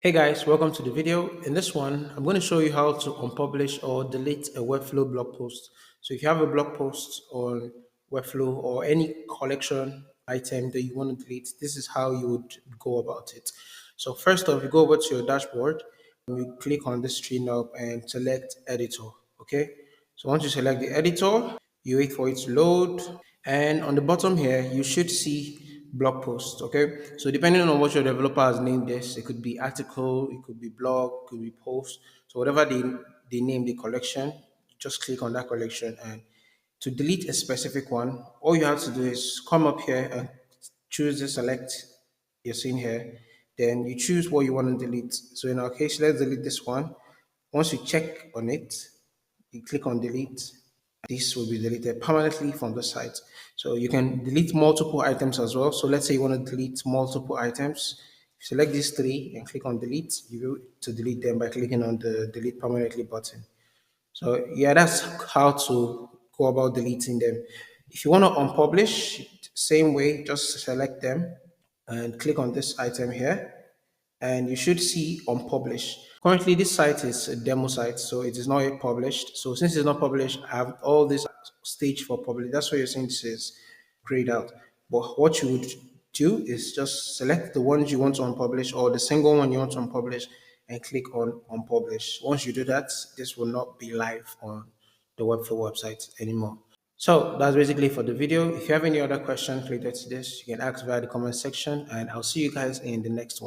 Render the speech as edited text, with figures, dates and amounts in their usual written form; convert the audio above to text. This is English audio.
Hey guys, welcome to the video. In this one, I'm going to show you how to unpublish or delete a Webflow blog post. So if you have a blog post on Webflow or any collection item that you want to delete, this is how you would go about it. So first off, you go over to your dashboard, and you click on this tree knob and select editor. Okay. So once you select the editor, you wait for it to load, and on the bottom here you should see blog post. Okay, so depending on what your developer has named this, it could be article, it could be blog, it could be post. So whatever they name the collection, just click on that collection. And to delete a specific one, all you have to do is come up here and choose the select you're seeing here. Then you choose what you want to delete. So in our case, let's delete this one. Once you check on it, you click on delete. This will be deleted permanently from the site. So you can delete multiple items as well. So let's say you want to delete multiple items. Select these three and click on delete. You will to delete them by clicking on the delete permanently button. So yeah, that's how to go about deleting them. If you want to unpublish, same way, just select them and click on this item here, and you should see unpublish. Currently, this site is a demo site, so it is not yet published. So since it's not published, I have all this stage for publish. That's why you're seeing this is grayed out. But what you would do is just select the ones you want to unpublish or the single one you want to unpublish and click on unpublish. Once you do that, this will not be live on the Webflow website anymore. So that's basically for the video. If you have any other questions related to this, you can ask via the comment section, and I'll see you guys in the next one.